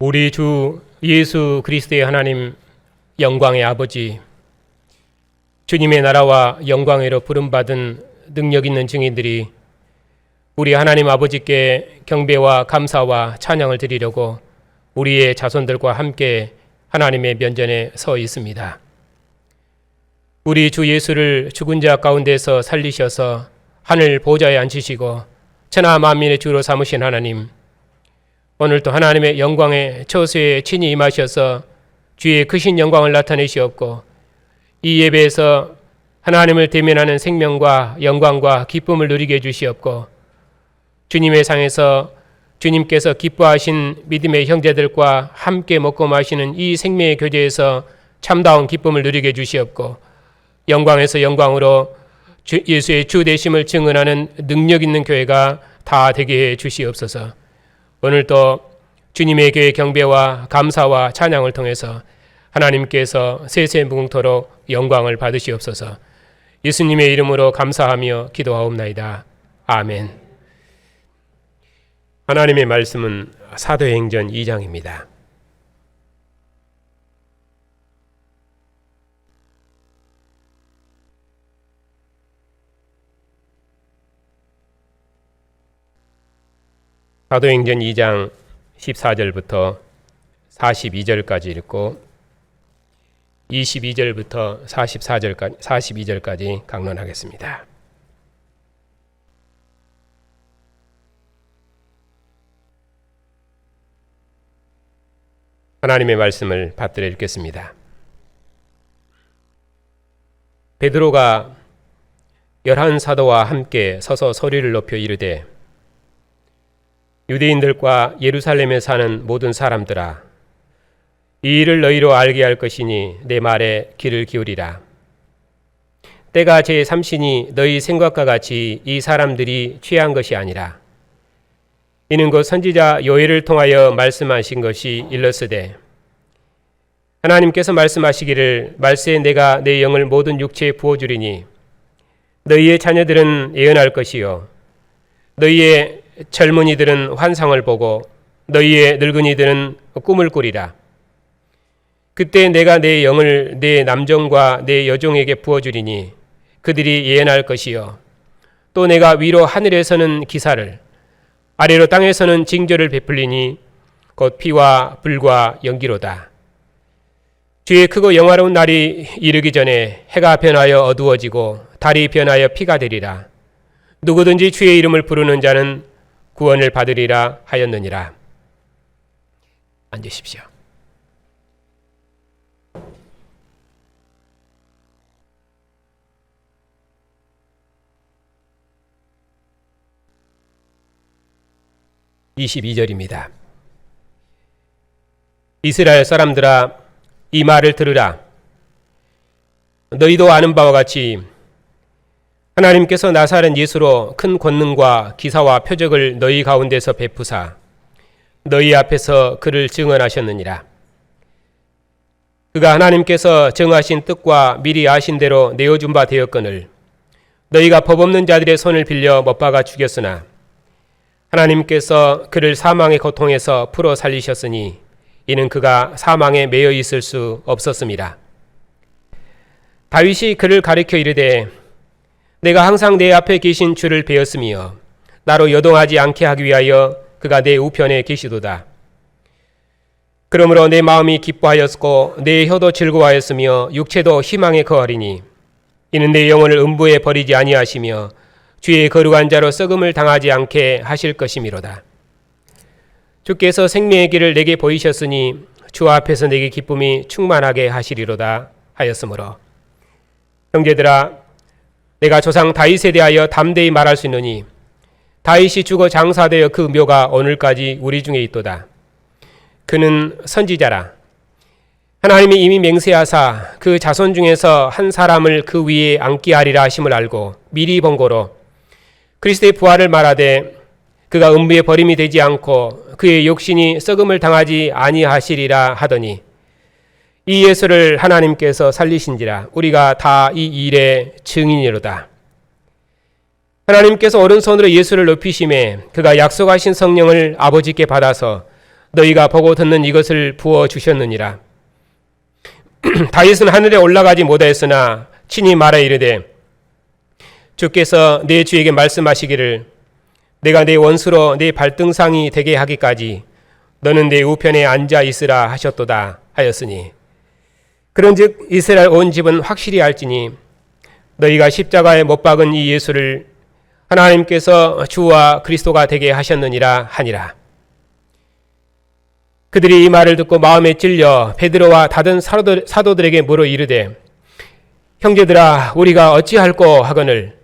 우리 주 예수 그리스도의 하나님 영광의 아버지, 주님의 나라와 영광으로 부름받은 능력 있는 증인들이 우리 하나님 아버지께 경배와 감사와 찬양을 드리려고 우리의 자손들과 함께 하나님의 면전에 서 있습니다. 우리 주 예수를 죽은 자 가운데서 살리셔서 하늘 보좌에 앉히시고 천하 만민의 주로 삼으신 하나님, 오늘도 하나님의 영광의 처소에 친히 임하셔서 주의 크신 영광을 나타내시옵고 이 예배에서 하나님을 대면하는 생명과 영광과 기쁨을 누리게 해주시옵고 주님의 상에서 주님께서 기뻐하신 믿음의 형제들과 함께 먹고 마시는 이 생명의 교제에서 참다운 기쁨을 누리게 해주시옵고 영광에서 영광으로 예수의 주 되심을 증언하는 능력 있는 교회가 다 되게 해 주시옵소서. 오늘도 주님의 교회 경배와 감사와 찬양을 통해서 하나님께서 세세 무궁토록 영광을 받으시옵소서. 예수님의 이름으로 감사하며 기도하옵나이다. 아멘. 하나님의 말씀은 사도행전 2장입니다. 사도행전 2장 14절부터 42절까지 읽고 22절부터 42절까지 강론하겠습니다. 하나님의 말씀을 받들어 읽겠습니다. 베드로가 11사도와 함께 서서 소리를 높여 이르되 유대인들과 예루살렘에 사는 모든 사람들아, 이 일을 너희로 알게 할 것이니 내 말에 귀를 기울이라. 때가 제3시니 너희 생각과 같이 이 사람들이 취한 것이 아니라 이는 곧 선지자 요엘을 통하여 말씀하신 것이 일렀으되 하나님께서 말씀하시기를 말세에 내가 내 영을 모든 육체에 부어주리니 너희의 자녀들은 예언할 것이요 너희의 젊은이들은 환상을 보고 너희의 늙은이들은 꿈을 꾸리라. 그때 내가 내 영을 내 남종과 내 여종에게 부어주리니 그들이 예언할 것이요 또 내가 위로 하늘에서는 기사를 아래로 땅에서는 징조를 베풀리니 곧 피와 불과 연기로다. 주의 크고 영화로운 날이 이르기 전에 해가 변하여 어두워지고 달이 변하여 피가 되리라. 누구든지 주의 이름을 부르는 자는 구원을 받으리라 하였느니라. 앉으십시오. (22절입니다) 이스라엘 사람들아, 이 말을 들으라. 너희도 아는 바와 같이 하나님께서 나사렛 예수로 큰 권능과 기사와 표적을 너희 가운데서 베푸사 너희 앞에서 그를 증언하셨느니라. 그가 하나님께서 정하신 뜻과 미리 아신 대로 내어준 바 되었거늘 너희가 법 없는 자들의 손을 빌려 못 박아 죽였으나 하나님께서 그를 사망의 고통에서 풀어 살리셨으니 이는 그가 사망에 매여 있을 수 없었음이라. 다윗이 그를 가리켜 이르되 내가 항상 내 앞에 계신 주를 배웠으며 나로 여동하지 않게 하기 위하여 그가 내 우편에 계시도다. 그러므로 내 마음이 기뻐하였고 내 혀도 즐거워하였으며 육체도 희망에 거하리니 이는 내 영혼을 음부에 버리지 아니하시며 주의 거룩한 자로 썩음을 당하지 않게 하실 것이미로다. 주께서 생명의 길을 내게 보이셨으니 주 앞에서 내게 기쁨이 충만하게 하시리로다 하였으므로 형제들아, 내가 조상 다윗에 대하여 담대히 말할 수 있느니 다윗이 죽어 장사되어 그 묘가 오늘까지 우리 중에 있도다. 그는 선지자라. 하나님이 이미 맹세하사 그 자손 중에서 한 사람을 그 위에 앉게 하리라 하심을 알고 미리 본고로 그리스도의 부활을 말하되 그가 음부에 버림이 되지 않고 그의 육신이 썩음을 당하지 아니하시리라 하더니 이 예수를 하나님께서 살리신지라 우리가 다 이 일의 증인이로다. 하나님께서 오른손으로 예수를 높이심에 그가 약속하신 성령을 아버지께 받아서 너희가 보고 듣는 이것을 부어 주셨느니라. 다윗은 하늘에 올라가지 못하였으나 친히 말하 이르되 주께서 내 주에게 말씀하시기를 내가 내 원수로 내 발등상이 되게 하기까지 너는 내 우편에 앉아 있으라 하셨도다 하였으니 그런즉 이스라엘 온 집은 확실히 알지니 너희가 십자가에 못 박은 이 예수를 하나님께서 주와 그리스도가 되게 하셨느니라 하니라. 그들이 이 말을 듣고 마음에 찔려 베드로와 다른 사도들에게 물어 이르되 형제들아 우리가 어찌할꼬 하거늘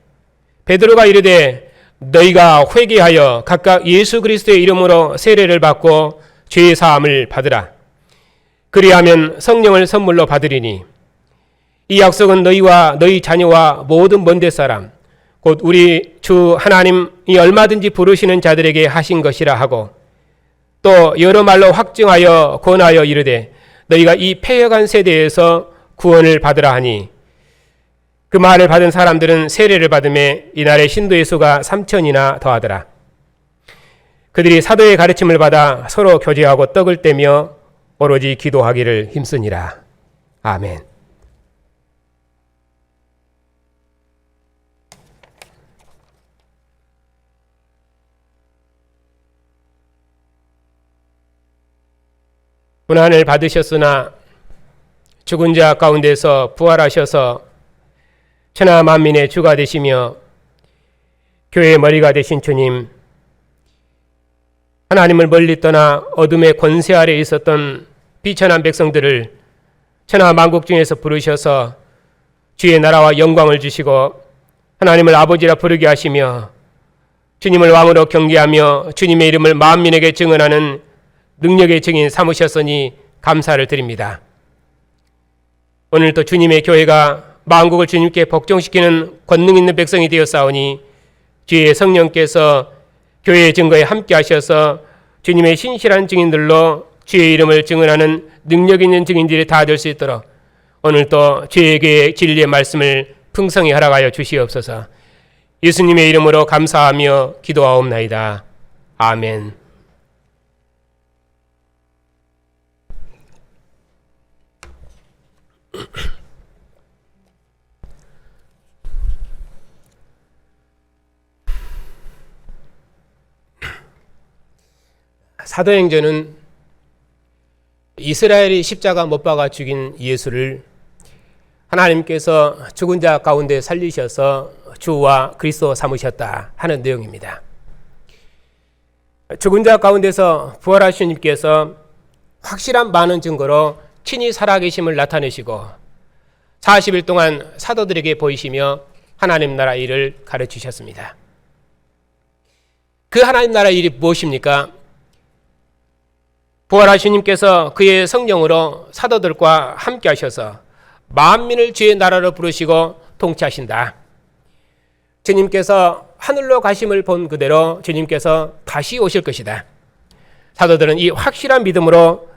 베드로가 이르되 너희가 회개하여 각각 예수 그리스도의 이름으로 세례를 받고 죄 사함을 받으라. 그리하면 성령을 선물로 받으리니 이 약속은 너희와 너희 자녀와 모든 먼데 사람 곧 우리 주 하나님이 얼마든지 부르시는 자들에게 하신 것이라 하고 또 여러 말로 확증하여 권하여 이르되 너희가 이 패역한 세대에서 구원을 받으라 하니 그 말을 받은 사람들은 세례를 받음에 이날의 신도의 수가 3,000이나 더하더라. 그들이 사도의 가르침을 받아 서로 교제하고 떡을 떼며 오로지 기도하기를 힘쓰니라. 아멘. 고난을 받으셨으나 죽은 자 가운데서 부활하셔서 천하 만민의 주가 되시며 교회의 머리가 되신 주님, 하나님을 멀리 떠나 어둠의 권세 아래 있었던 비천한 백성들을 천하 만국 중에서 부르셔서 주의 나라와 영광을 주시고 하나님을 아버지라 부르게 하시며 주님을 왕으로 경계하며 주님의 이름을 만민에게 증언하는 능력의 증인 삼으셨으니 감사를 드립니다. 오늘도 주님의 교회가 만국을 주님께 복종시키는 권능 있는 백성이 되었사오니 주의 성령께서 교회의 증거에 함께 하셔서 주님의 신실한 증인들로 주의 이름을 증언하는 능력 있는 증인들이 다 될 수 있도록 오늘도 주의 진리의 말씀을 풍성히 허락하여 주시옵소서. 예수님의 이름으로 감사하며 기도하옵나이다. 아멘. 사도행전은 이스라엘이 십자가 못 박아 죽인 예수를 하나님께서 죽은 자 가운데 살리셔서 주와 그리스도 삼으셨다 하는 내용입니다. 죽은 자 가운데서 부활하신 주님께서 확실한 많은 증거로 친히 살아계심을 나타내시고 40일 동안 사도들에게 보이시며 하나님 나라 일을 가르치셨습니다. 그 하나님 나라 일이 무엇입니까? 부활하신 주님께서 그의 성령으로 사도들과 함께 하셔서 만민을 주의 나라로 부르시고 통치하신다. 주님께서 하늘로 가심을 본 그대로 주님께서 다시 오실 것이다. 사도들은 이 확실한 믿음으로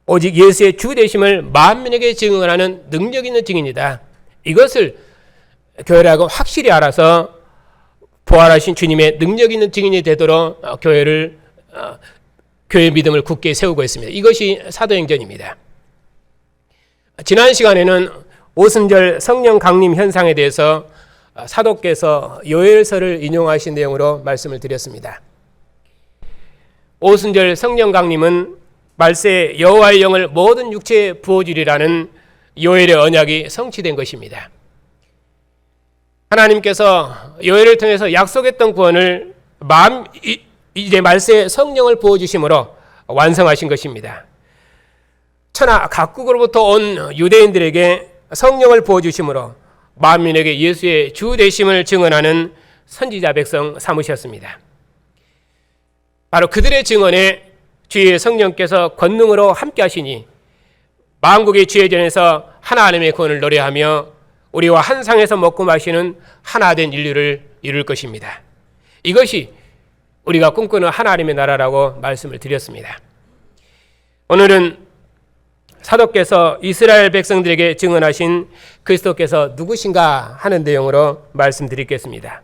오직 예수의 주 되심을 만민에게 증언하는 능력 있는 증인이다. 이것을 교회라고 확실히 알아서 부활하신 주님의 능력 있는 증인이 되도록 교회의 믿음을 굳게 세우고 있습니다. 이것이 사도행전입니다. 지난 시간에는 오순절 성령 강림 현상에 대해서 사도께서 요엘서를 인용하신 내용으로 말씀을 드렸습니다. 오순절 성령 강림은 말세 여호와의 영을 모든 육체에 부어주리라는 요엘의 언약이 성취된 것입니다. 하나님께서 요엘을 통해서 약속했던 구원을 이제 말세에 성령을 부어주심으로 완성하신 것입니다. 천하 각국으로부터 온 유대인들에게 성령을 부어주심으로 만민에게 예수의 주 되심을 증언하는 선지자 백성 삼으셨습니다. 바로 그들의 증언에 주의 성령께서 권능으로 함께 하시니 만국의 주의 전에서 하나님의 구원을 노래하며 우리와 한 상에서 먹고 마시는 하나된 인류를 이룰 것입니다. 이것이 우리가 꿈꾸는 하나님의 나라라고 말씀을 드렸습니다. 오늘은 사도께서 이스라엘 백성들에게 증언하신 그리스도께서 누구신가 하는 내용으로 말씀드리겠습니다.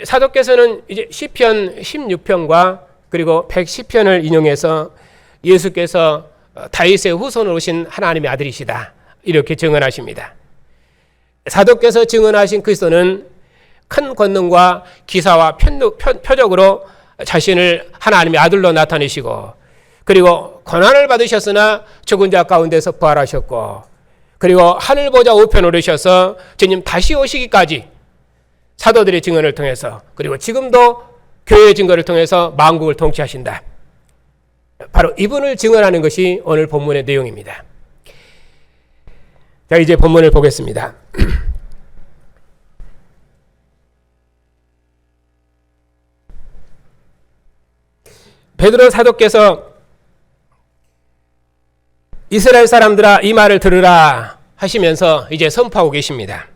사도께서는 이제 시편 16편과 그리고 110편을 인용해서 예수께서 다윗의 후손으로 오신 하나님의 아들이시다, 이렇게 증언하십니다. 사도께서 증언하신 그리스도는 큰 권능과 기사와 표적으로 자신을 하나님의 아들로 나타내시고, 그리고 고난을 받으셨으나 죽은 자 가운데서 부활하셨고, 그리고 하늘 보좌 우편에 오르셔서 주님 다시 오시기까지 사도들의 증언을 통해서, 그리고 지금도 교회의 증거를 통해서 만국을 통치하신다. 바로 이분을 증언하는 것이 오늘 본문의 내용입니다. 자, 이제 본문을 보겠습니다. 베드로 사도께서 이스라엘 사람들아 이 말을 들으라 하시면서 이제 선포하고 계십니다.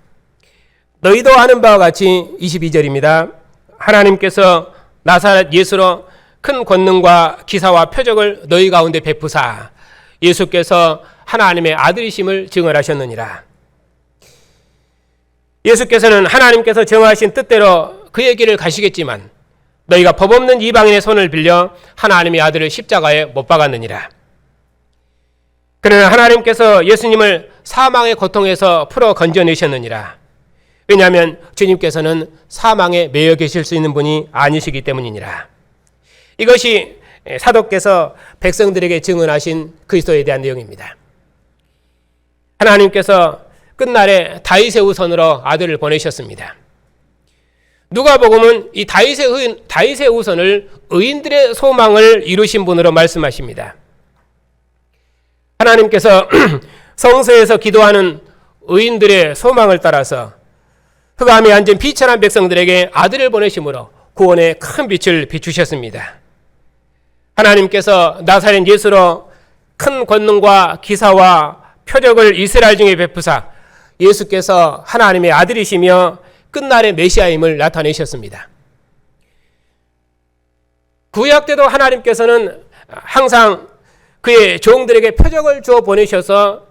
너희도 아는 바와 같이 22절입니다. 하나님께서 나사렛 예수로 큰 권능과 기사와 표적을 너희 가운데 베푸사 예수께서 하나님의 아들이심을 증언하셨느니라. 예수께서는 하나님께서 정하신 뜻대로 그의 길을 가시겠지만 너희가 법 없는 이방인의 손을 빌려 하나님의 아들을 십자가에 못 박았느니라. 그러나 하나님께서 예수님을 사망의 고통에서 풀어 건져내셨느니라. 왜냐하면 주님께서는 사망에 매여 계실 수 있는 분이 아니시기 때문이니라. 이것이 사도께서 백성들에게 증언하신 그리스도에 대한 내용입니다. 하나님께서 끝날에 다윗의 후손으로 아들을 보내셨습니다. 누가복음은 이 다윗의 후손을 의인들의 소망을 이루신 분으로 말씀하십니다. 하나님께서 성소에서 기도하는 의인들의 소망을 따라서 흑암에 앉은 비천한 백성들에게 아들을 보내심으로 구원의 큰 빛을 비추셨습니다. 하나님께서 나사렛 예수로 큰 권능과 기사와 표적을 이스라엘 중에 베푸사 예수께서 하나님의 아들이시며 끝날의 메시아임을 나타내셨습니다. 구약 때도 하나님께서는 항상 그의 종들에게 표적을 주어 보내셔서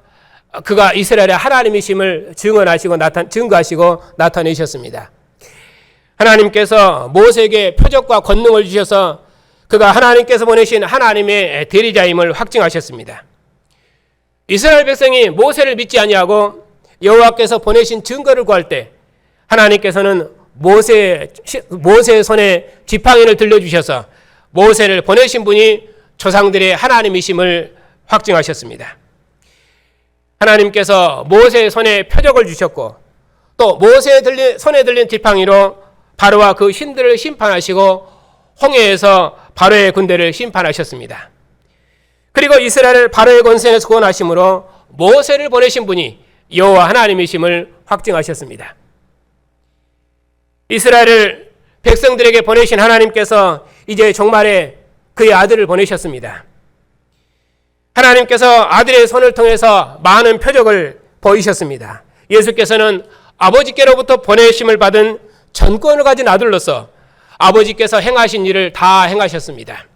그가 이스라엘의 하나님이심을 증거하시고 나타내셨습니다. 하나님께서 모세에게 표적과 권능을 주셔서 그가 하나님께서 보내신 하나님의 대리자임을 확증하셨습니다. 이스라엘 백성이 모세를 믿지 아니하고 여호와께서 보내신 증거를 구할 때 하나님께서는 모세의 손에 지팡이를 들려주셔서 모세를 보내신 분이 조상들의 하나님이심을 확증하셨습니다. 하나님께서 모세의 손에 표적을 주셨고 또 모세의 손에 들린 지팡이로 바로와 그 신들을 심판하시고 홍해에서 바로의 군대를 심판하셨습니다. 그리고 이스라엘을 바로의 권세에서 구원하심으로 모세를 보내신 분이 여호와 하나님이심을 확증하셨습니다. 이스라엘을 백성들에게 보내신 하나님께서 이제 종말에 그의 아들을 보내셨습니다. 하나님께서 아들의 손을 통해서 많은 표적을 보이셨습니다. 예수께서는 아버지께로부터 보내심을 받은 전권을 가진 아들로서 아버지께서 행하신 일을 다 행하셨습니다.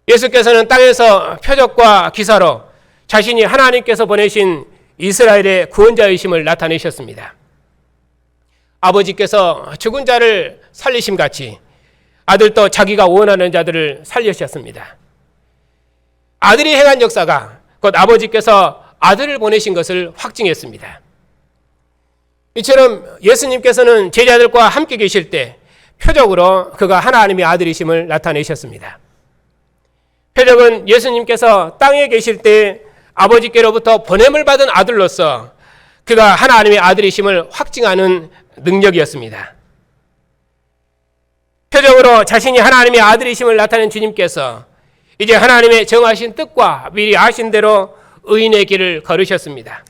예수께서는 땅에서 표적과 기사로 자신이 하나님께서 보내신 이스라엘의 구원자이심을 나타내셨습니다. 아버지께서 죽은 자를 살리심 같이 아들도 자기가 원하는 자들을 살리셨습니다. 아들이 행한 역사가 곧 아버지께서 아들을 보내신 것을 확증했습니다. 이처럼 예수님께서는 제자들과 함께 계실 때 표적으로 그가 하나님의 아들이심을 나타내셨습니다. 표적은 예수님께서 땅에 계실 때 아버지께로부터 보냄을 받은 아들로서 그가 하나님의 아들이심을 확증하는 능력이었습니다. 표적으로 자신이 하나님의 아들이심을 나타낸 주님께서 이제 하나님의 정하신 뜻과 미리 아신 대로 의인의 길을 걸으셨습니다.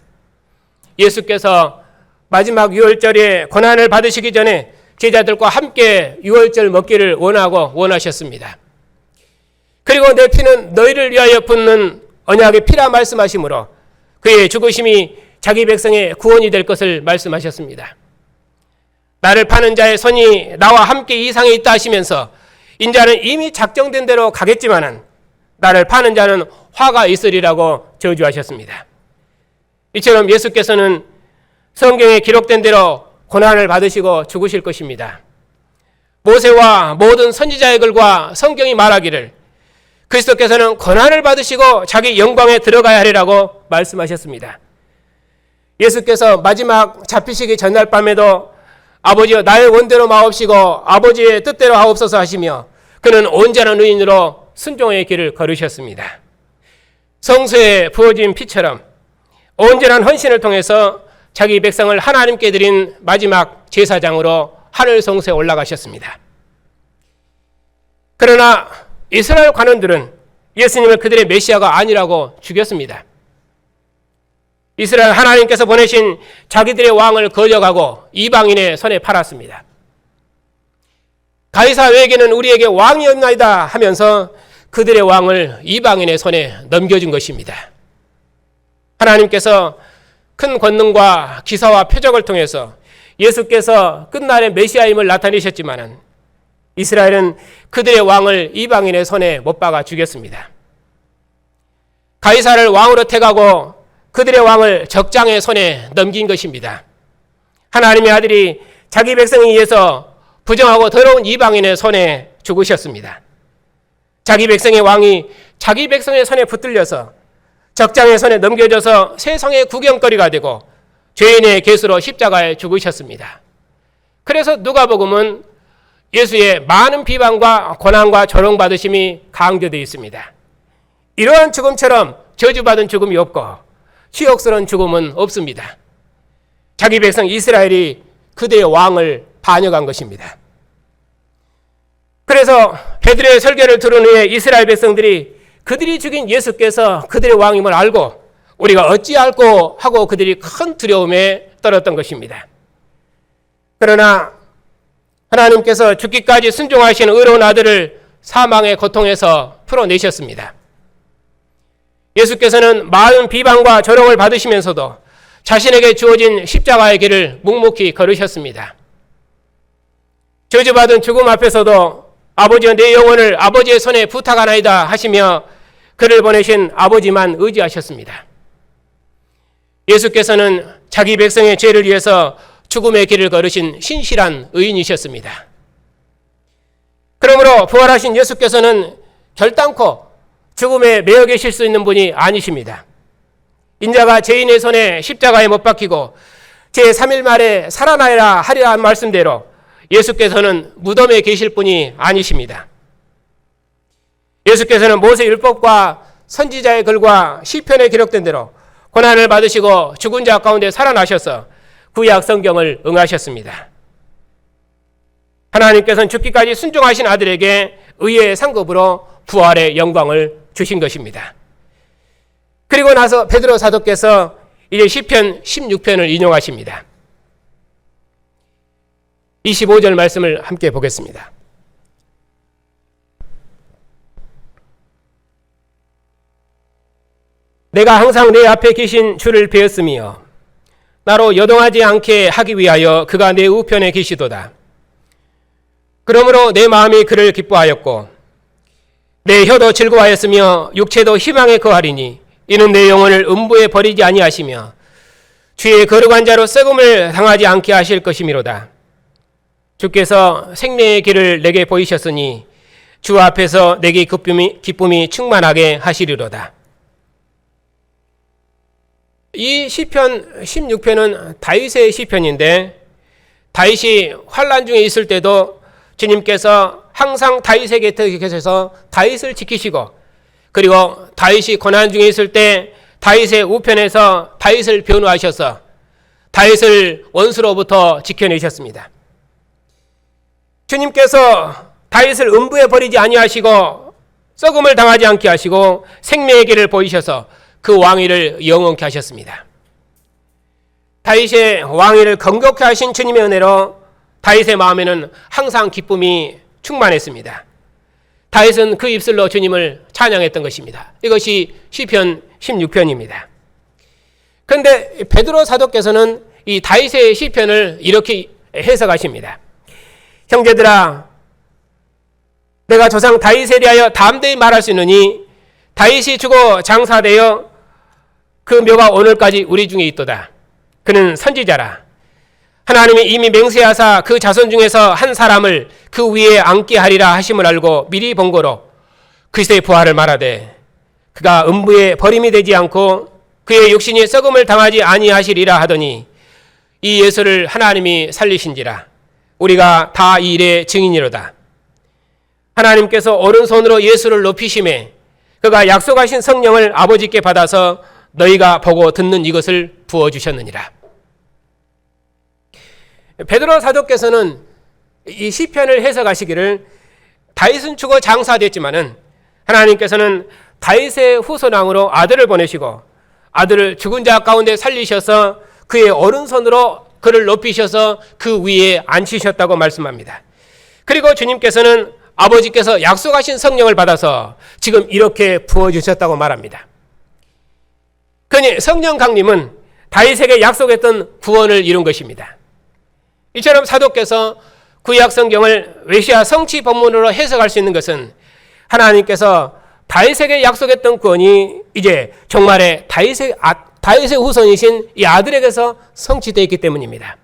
예수께서 마지막 유월절에 고난을 받으시기 전에 제자들과 함께 유월절 먹기를 원하셨습니다. 그리고 내 피는 너희를 위하여 붓는 언약의 피라 말씀하시므로 그의 죽으심이 자기 백성의 구원이 될 것을 말씀하셨습니다. 나를 파는 자의 손이 나와 함께 이 상에 있다 하시면서 인자는 이미 작정된 대로 가겠지만은 나를 파는 자는 화가 있으리라고 저주하셨습니다. 이처럼 예수께서는 성경에 기록된 대로 고난을 받으시고 죽으실 것입니다. 모세와 모든 선지자의 글과 성경이 말하기를 그리스도께서는 고난을 받으시고 자기 영광에 들어가야 하리라고 말씀하셨습니다. 예수께서 마지막 잡히시기 전날 밤에도 아버지여 나의 원대로 마옵시고 아버지의 뜻대로 하옵소서 하시며 그는 온전한 의인으로 순종의 길을 걸으셨습니다. 성소에 부어진 피처럼 온전한 헌신을 통해서 자기 백성을 하나님께 드린 마지막 제사장으로 하늘 성소에 올라가셨습니다. 그러나 이스라엘 관원들은 예수님을 그들의 메시아가 아니라고 죽였습니다. 이스라엘 하나님께서 보내신 자기들의 왕을 거역하고 이방인의 손에 팔았습니다. 가이사 외에게는 우리에게 왕이 없나이다 하면서 그들의 왕을 이방인의 손에 넘겨준 것입니다. 하나님께서 큰 권능과 기사와 표적을 통해서 예수께서 끝날의 메시아임을 나타내셨지만 이스라엘은 그들의 왕을 이방인의 손에 못 박아 죽였습니다. 가이사를 왕으로 택하고 그들의 왕을 적장의 손에 넘긴 것입니다. 하나님의 아들이 자기 백성에 의해서 부정하고 더러운 이방인의 손에 죽으셨습니다. 자기 백성의 왕이 자기 백성의 손에 붙들려서 적장의 손에 넘겨져서 세상의 구경거리가 되고 죄인의 겟으로 십자가에 죽으셨습니다. 그래서 누가복음은 예수의 많은 비방과 고난과 조롱받으심이 강조되어 있습니다. 이러한 죽음처럼 저주받은 죽음이 없고 치욕스러운 죽음은 없습니다. 자기 백성 이스라엘이 그들의 왕을 반역한 것입니다. 그래서 베드로의 설교를 들은 후에 이스라엘 백성들이 그들이 죽인 예수께서 그들의 왕임을 알고 우리가 어찌 알고 하고 그들이 큰 두려움에 떨었던 것입니다. 그러나 하나님께서 죽기까지 순종하신 의로운 아들을 사망의 고통에서 풀어내셨습니다. 예수께서는 많은 비방과 조롱을 받으시면서도 자신에게 주어진 십자가의 길을 묵묵히 걸으셨습니다. 저주받은 죽음 앞에서도 아버지여 내 영혼을 아버지의 손에 부탁하나이다 하시며 그를 보내신 아버지만 의지하셨습니다. 예수께서는 자기 백성의 죄를 위해서 죽음의 길을 걸으신 신실한 의인이셨습니다. 그러므로 부활하신 예수께서는 결단코 죽음에 매여 계실 수 있는 분이 아니십니다. 인자가 죄인의 손에 십자가에 못 박히고 제3일 말에 살아나리라 하리라 말씀대로 예수께서는 무덤에 계실 분이 아니십니다. 예수께서는 모세 율법과 선지자의 글과 시편에 기록된 대로 고난을 받으시고 죽은 자 가운데 살아나셔서 구약 성경을 응하셨습니다. 하나님께서는 죽기까지 순종하신 아들에게 의의 상급으로 부활의 영광을 주신 것입니다. 그리고 나서 베드로 사도께서 이제 시편 16편을 인용하십니다. 25절 말씀을 함께 보겠습니다. 내가 항상 내 앞에 계신 주를 배웠으며 나로 여동하지 않게 하기 위하여 그가 내 우편에 계시도다. 그러므로 내 마음이 그를 기뻐하였고 내 혀도 즐거워하였으며 육체도 희망에 거하리니 이는 내 영혼을 음부에 버리지 아니하시며 주의 거룩한 자로 썩음을 당하지 않게 하실 것이미로다. 주께서 생명의 길을 내게 보이셨으니 주 앞에서 내게 기쁨이 충만하게 하시리로다. 이 시편 16편은 다윗의 시편인데 다윗이 환난 중에 있을 때도 주님께서 항상 다윗의 곁에 계셔서 다윗을 지키시고 그리고 다윗이 고난 중에 있을 때 다윗의 우편에서 다윗을 변호하셔서 다윗을 원수로부터 지켜내셨습니다. 주님께서 다윗을 음부에 버리지 아니하시고 썩음을 당하지 않게 하시고 생명의 길을 보이셔서 그 왕위를 영원케 하셨습니다. 다윗의 왕위를 건국케 하신 주님의 은혜로 다윗의 마음에는 항상 기쁨이 충만했습니다. 다윗은 그 입술로 주님을 찬양했던 것입니다. 이것이 시편 16편입니다. 그런데 베드로 사도께서는 이 다윗의 시편을 이렇게 해석하십니다. 형제들아, 내가 조상 다윗에 대하여 담대히 말할 수 있느니 다윗이 죽어 장사되어 그 묘가 오늘까지 우리 중에 있도다. 그는 선지자라. 하나님이 이미 맹세하사 그 자손 중에서 한 사람을 그 위에 앉게 하리라 하심을 알고 미리 본고로 그리스도의 부활을 말하되 그가 음부에 버림이 되지 않고 그의 육신이 썩음을 당하지 아니하시리라 하더니 이 예수를 하나님이 살리신지라. 우리가 다 이 일의 증인이로다. 하나님께서 오른손으로 예수를 높이심에 그가 약속하신 성령을 아버지께 받아서 너희가 보고 듣는 이것을 부어주셨느니라. 베드로 사도께서는 이 시편을 해석하시기를 다윗은 죽어 장사됐지만은 하나님께서는 다윗의 후손왕으로 아들을 보내시고 아들을 죽은 자 가운데 살리셔서 그의 오른손으로 그를 높이셔서 그 위에 앉히셨다고 말씀합니다. 그리고 주님께서는 아버지께서 약속하신 성령을 받아서 지금 이렇게 부어주셨다고 말합니다. 그러니 성령 강림은 다윗에게 약속했던 구원을 이룬 것입니다. 이처럼 사도께서 구약 성경을 메시아 성취 본문으로 해석할 수 있는 것은 하나님께서 다윗에게 약속했던 구원이 이제 종말에 다윗의 후손이신 이 아들에게서 성취되어 있기 때문입니다.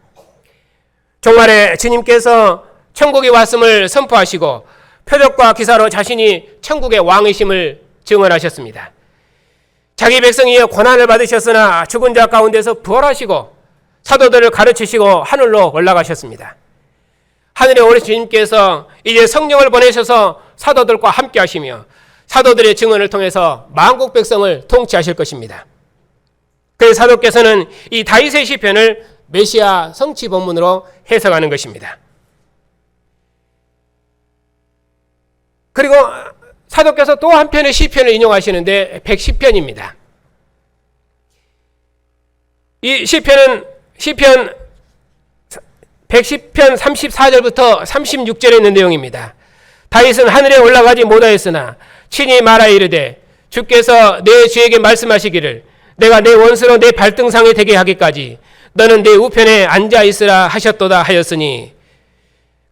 종말에 주님께서 천국에 왔음을 선포하시고 표적과 기사로 자신이 천국의 왕이심을 증언하셨습니다. 자기 백성이여 고난을 받으셨으나 죽은 자 가운데서 부활하시고 사도들을 가르치시고 하늘로 올라가셨습니다. 하늘에 오르신 주님께서 이제 성령을 보내셔서 사도들과 함께 하시며 사도들의 증언을 통해서 만국 백성을 통치하실 것입니다. 그래서 사도께서는 이 다윗의 시편을 메시아 성취 본문으로 해석하는 것입니다. 그리고 사도께서 또 한 편의 시편을 인용하시는데 110편입니다. 이 시편은 시편 110편 34절부터 36절에 있는 내용입니다. 다윗은 하늘에 올라가지 못하였으나 친히 말하여 이르되 주께서 내 주에게 말씀하시기를 내가 내 원수로 내 발등상에 되게 하기까지 너는 내 우편에 앉아 있으라 하셨도다 하였으니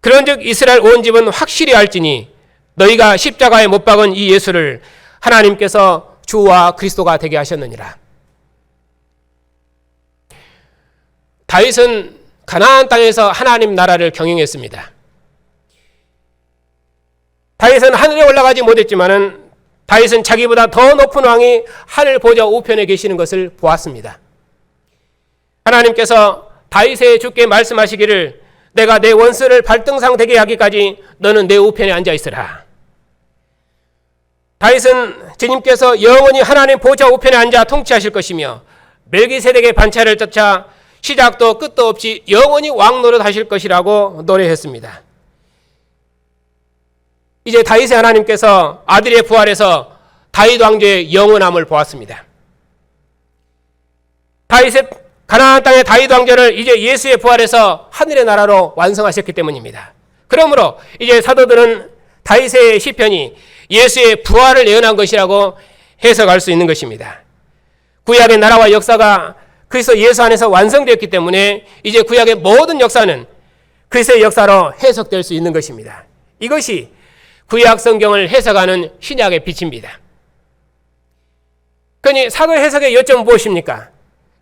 그런즉 이스라엘 온 집은 확실히 알지니 너희가 십자가에 못 박은 이 예수를 하나님께서 주와 그리스도가 되게 하셨느니라. 다윗은 가나안 땅에서 하나님 나라를 경영했습니다. 다윗은 하늘에 올라가지 못했지만은 다윗은 자기보다 더 높은 왕이 하늘 보좌 우편에 계시는 것을 보았습니다. 하나님께서 다윗의 주께 말씀하시기를 내가 내 원수를 발등상 되게 하기까지 너는 내 우편에 앉아 있으라. 다윗은 주님께서 영원히 하나님 보좌 우편에 앉아 통치하실 것이며 멜기세덱의 반차를 쫓아 시작도 끝도 없이 영원히 왕 노릇하실 것이라고 노래했습니다. 이제 다윗의 하나님께서 아들의 부활에서 다윗 왕조의 영원함을 보았습니다. 다윗의 가나안 땅의 다윗 왕조를 이제 예수의 부활에서 하늘의 나라로 완성하셨기 때문입니다. 그러므로 이제 사도들은 다윗의 시편이 예수의 부활을 예언한 것이라고 해석할 수 있는 것입니다. 구약의 나라와 역사가 그리스도 예수 안에서 완성되었기 때문에 이제 구약의 모든 역사는 그리스도의 역사로 해석될 수 있는 것입니다. 이것이 구약 성경을 해석하는 신약의 빛입니다. 그러니 사도 해석의 요점은 무엇입니까?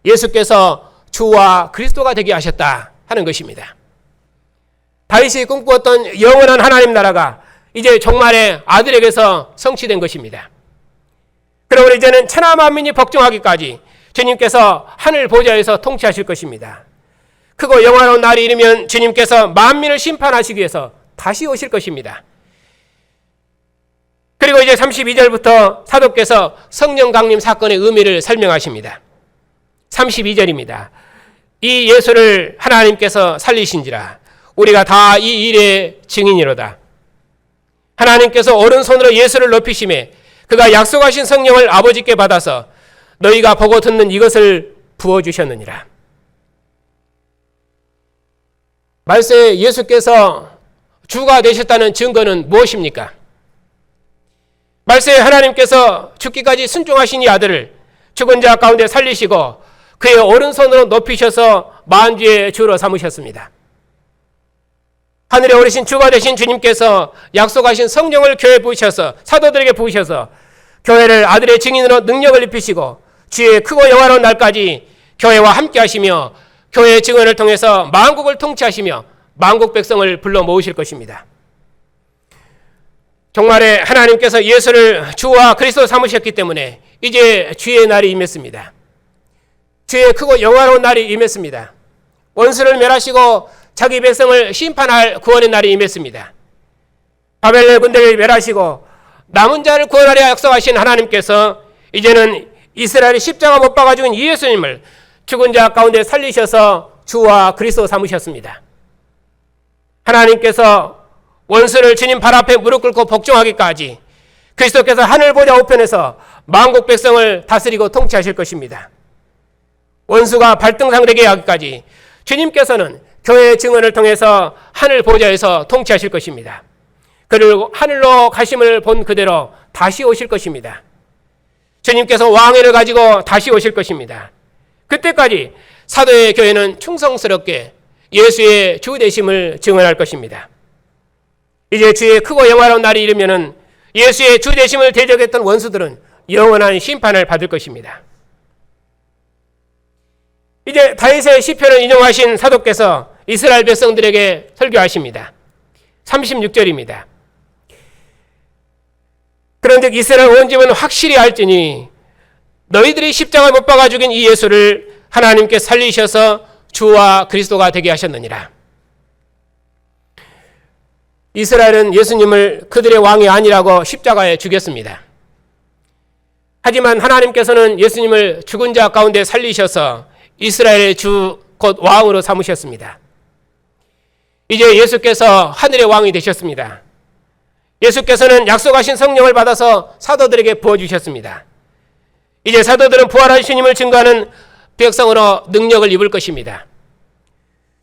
예수께서 주와 그리스도가 되게 하셨다 하는 것입니다. 다윗이 꿈꾸었던 영원한 하나님 나라가 이제 종말의 아들에게서 성취된 것입니다. 그러므로 이제는 천하 만민이 복종하기까지 주님께서 하늘 보좌에서 통치하실 것입니다. 크고 영화로운 날이 이르면 주님께서 만민을 심판하시기 위해서 다시 오실 것입니다. 그리고 이제 32절부터 사도께서 성령 강림 사건의 의미를 설명하십니다. 32절입니다. 이 예수를 하나님께서 살리신지라 우리가 다 이 일의 증인이로다. 하나님께서 오른손으로 예수를 높이심에 그가 약속하신 성령을 아버지께 받아서 너희가 보고 듣는 이것을 부어주셨느니라. 말세에 예수께서 주가 되셨다는 증거는 무엇입니까? 말세에 하나님께서 죽기까지 순종하신 이 아들을 죽은 자 가운데 살리시고 그의 오른손으로 높이셔서 만주의 주로 삼으셨습니다. 하늘에 오르신 주가 되신 주님께서 약속하신 성령을 교회에 부으셔서 사도들에게 부으셔서 교회를 아들의 증인으로 능력을 입히시고 주의 크고 영화로운 날까지 교회와 함께 하시며 교회의 증언을 통해서 만국을 통치하시며 만국 백성을 불러 모으실 것입니다. 종말에 하나님께서 예수를 주와 그리스도 삼으셨기 때문에 이제 주의 날이 임했습니다. 주의 크고 영화로운 날이 임했습니다. 원수를 멸하시고 자기 백성을 심판할 구원의 날이 임했습니다. 바벨론 군대를 멸하시고 남은 자를 구원하려 약속하신 하나님께서 이제는 이스라엘이 십자가 못 박아 죽은 이 예수님을 죽은 자 가운데 살리셔서 주와 그리스도 삼으셨습니다. 하나님께서 원수를 주님 발 앞에 무릎 꿇고 복종하기까지 그리스도께서 하늘 보좌 우편에서 만국 백성을 다스리고 통치하실 것입니다. 원수가 발등상되게 하기까지 주님께서는 교회의 증언을 통해서 하늘 보좌에서 통치하실 것입니다. 그리고 하늘로 가심을 본 그대로 다시 오실 것입니다. 주님께서 왕위를 가지고 다시 오실 것입니다. 그때까지 사도의 교회는 충성스럽게 예수의 주 되심을 증언할 것입니다. 이제 주의 크고 영화로운 날이 이르면은 예수의 주 되심을 대적했던 원수들은 영원한 심판을 받을 것입니다. 이제 다윗의 시편을 인용하신 사도께서 이스라엘 백성들에게 설교하십니다. 36절입니다. 그런즉 이스라엘 온 집은 확실히 알지니 너희들이 십자가에 못 박아 죽인 이 예수를 하나님께 살리셔서 주와 그리스도가 되게 하셨느니라. 이스라엘은 예수님을 그들의 왕이 아니라고 십자가에 죽였습니다. 하지만 하나님께서는 예수님을 죽은 자 가운데 살리셔서 이스라엘의 주 곧 왕으로 삼으셨습니다. 이제 예수께서 하늘의 왕이 되셨습니다. 예수께서는 약속하신 성령을 받아서 사도들에게 부어주셨습니다. 이제 사도들은 부활한 주님을 증거하는 백성으로 능력을 입을 것입니다.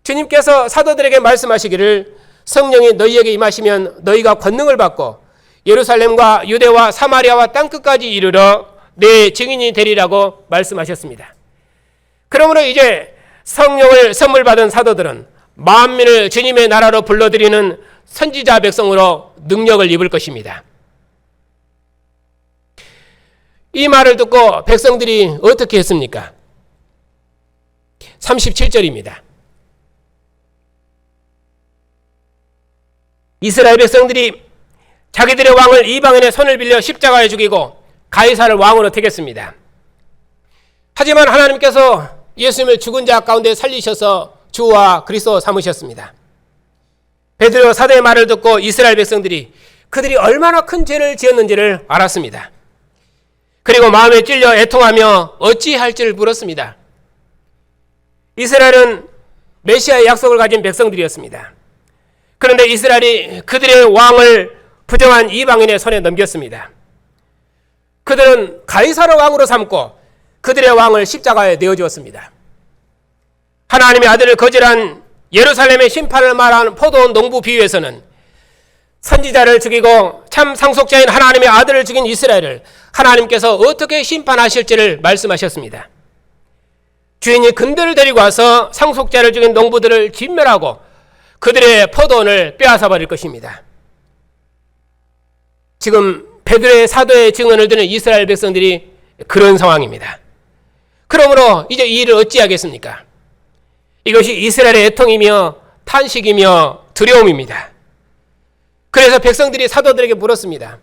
주님께서 사도들에게 말씀하시기를 성령이 너희에게 임하시면 너희가 권능을 받고 예루살렘과 유대와 사마리아와 땅끝까지 이르러 내 증인이 되리라고 말씀하셨습니다. 그러므로 이제 성령을 선물 받은 사도들은 만민을 주님의 나라로 불러들이는 선지자 백성으로 능력을 입을 것입니다. 이 말을 듣고 백성들이 어떻게 했습니까? 37절입니다. 이스라엘 백성들이 자기들의 왕을 이방인의 손을 빌려 십자가에 죽이고 가이사를 왕으로 택했습니다. 하지만 하나님께서 예수님을 죽은 자 가운데 살리셔서 주와 그리스도 삼으셨습니다. 베드로 사도의 말을 듣고 이스라엘 백성들이 그들이 얼마나 큰 죄를 지었는지를 알았습니다. 그리고 마음에 찔려 애통하며 어찌할지를 물었습니다. 이스라엘은 메시아의 약속을 가진 백성들이었습니다. 그런데 이스라엘이 그들의 왕을 부정한 이방인의 손에 넘겼습니다. 그들은 가이사를 왕으로 삼고 그들의 왕을 십자가에 내어주었습니다. 하나님의 아들을 거절한 예루살렘의 심판을 말하는 포도원 농부 비유에서는 선지자를 죽이고 참 상속자인 하나님의 아들을 죽인 이스라엘을 하나님께서 어떻게 심판하실지를 말씀하셨습니다. 주인이 군대를 데리고 와서 상속자를 죽인 농부들을 진멸하고 그들의 포도원을 빼앗아 버릴 것입니다. 지금 베드로의 사도의 증언을 듣는 이스라엘 백성들이 그런 상황입니다. 그러므로 이제 이 일을 어찌하겠습니까? 이것이 이스라엘의 애통이며 탄식이며 두려움입니다. 그래서 백성들이 사도들에게 물었습니다.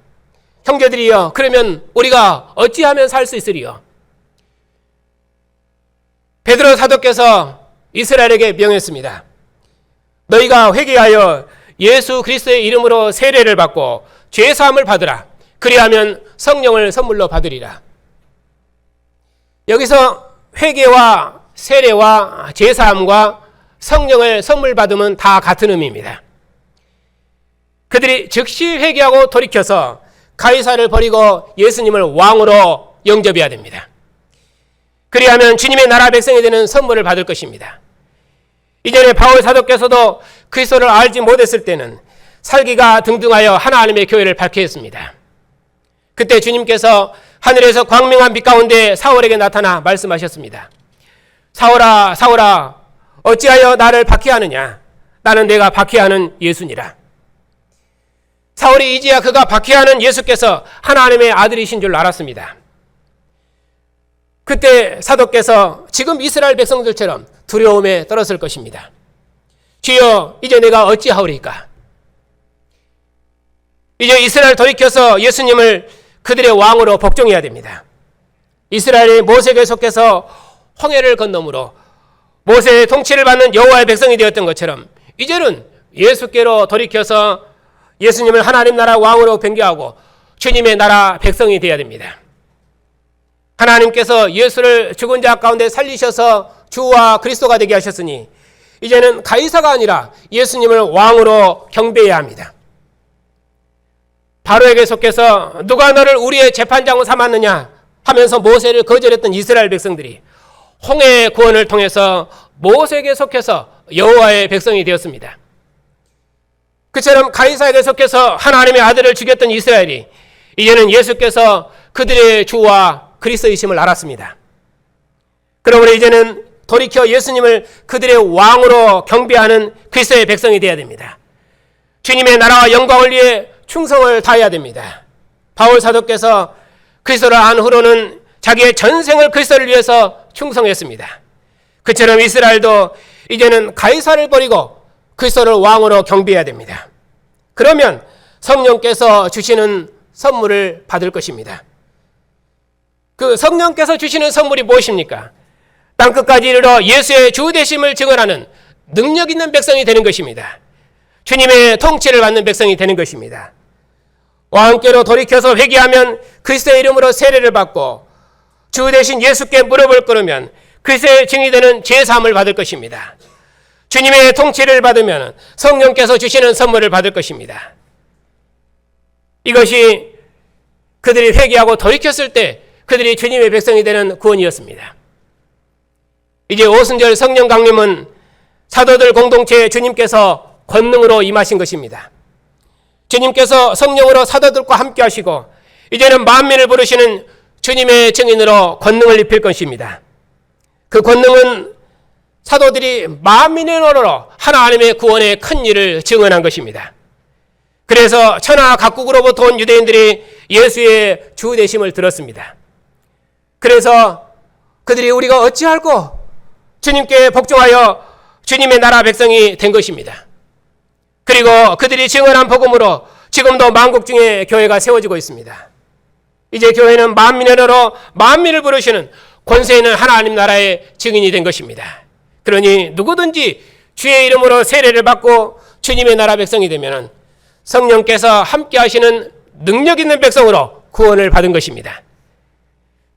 형제들이여, 그러면 우리가 어찌하면 살 수 있으리요? 베드로 사도께서 이스라엘에게 명했습니다. 너희가 회개하여 예수 그리스도의 이름으로 세례를 받고 죄사함을 받으라. 그리하면 성령을 선물로 받으리라. 여기서 회개와 세례와 죄사함과 성령을 선물 받으면 다 같은 의미입니다. 그들이 즉시 회개하고 돌이켜서 가이사를 버리고 예수님을 왕으로 영접해야 됩니다. 그리하면 주님의 나라 백성이 되는 선물을 받을 것입니다. 이전에 바울 사도께서도 그리스도를 알지 못했을 때는 살기가 등등하여 하나님의 교회를 밝게 했습니다. 그때 주님께서 하늘에서 광명한 빛 가운데 사울에게 나타나 말씀하셨습니다. 사울아, 사울아, 어찌하여 나를 박해하느냐? 나는 내가 박해하는 예수니라. 사울이 이제야 그가 박해하는 예수께서 하나님의 아들이신 줄 알았습니다. 그때 사도께서 지금 이스라엘 백성들처럼 두려움에 떨었을 것입니다. 주여, 이제 내가 어찌하오리까? 이제 이스라엘 돌이켜서 예수님을 그들의 왕으로 복종해야 됩니다. 이스라엘이 모세에게 속해서 홍해를 건너므로 모세의 통치를 받는 여호와의 백성이 되었던 것처럼 이제는 예수께로 돌이켜서 예수님을 하나님 나라 왕으로 변경하고 주님의 나라 백성이 되어야 됩니다. 하나님께서 예수를 죽은 자 가운데 살리셔서 주와 그리스도가 되게 하셨으니 이제는 가이사가 아니라 예수님을 왕으로 경배해야 합니다. 바로에게 속해서 누가 너를 우리의 재판장으로 삼았느냐 하면서 모세를 거절했던 이스라엘 백성들이 홍해의 구원을 통해서 모세에게 속해서 여호와의 백성이 되었습니다. 그처럼 가이사에게 속해서 하나님의 아들을 죽였던 이스라엘이 이제는 예수께서 그들의 주와 그리스도이심을 알았습니다. 그러므로 이제는 돌이켜 예수님을 그들의 왕으로 경배하는 그리스도의 백성이 되어야 됩니다. 주님의 나라와 영광을 위해 충성을 다해야 됩니다. 바울 사도께서 그리스도를 안 후로는 자기의 전생을 그리스도를 위해서 충성했습니다. 그처럼 이스라엘도 이제는 가이사를 버리고 그리스도를 왕으로 경배해야 됩니다. 그러면 성령께서 주시는 선물을 받을 것입니다. 그 성령께서 주시는 선물이 무엇입니까? 땅끝까지 이르러 예수의 주 되심을 증언하는 능력 있는 백성이 되는 것입니다. 주님의 통치를 받는 백성이 되는 것입니다. 왕께로 돌이켜서 회개하면 그리스도의 이름으로 세례를 받고 주 대신 예수께 무릎을 꿇으면 그리스도의 증이 되는 제사함을 받을 것입니다. 주님의 통치를 받으면 성령께서 주시는 선물을 받을 것입니다. 이것이 그들이 회개하고 돌이켰을 때 그들이 주님의 백성이 되는 구원이었습니다. 이제 오순절 성령 강림은 사도들 공동체에 주님께서 권능으로 임하신 것입니다. 주님께서 성령으로 사도들과 함께 하시고 이제는 만민을 부르시는 주님의 증인으로 권능을 입힐 것입니다. 그 권능은 사도들이 만민의 언어로 하나님의 구원의 큰 일을 증언한 것입니다. 그래서 천하 각국으로부터 온 유대인들이 예수의 주 되심을 들었습니다. 그래서 그들이 우리가 어찌할꼬 주님께 복종하여 주님의 나라 백성이 된 것입니다. 그리고 그들이 증언한 복음으로 지금도 만국 중에 교회가 세워지고 있습니다. 이제 교회는 만민의 언어로 만민을 부르시는 권세 있는 하나님 나라의 증인이 된 것입니다. 그러니 누구든지 주의 이름으로 세례를 받고 주님의 나라 백성이 되면 성령께서 함께 하시는 능력 있는 백성으로 구원을 받은 것입니다.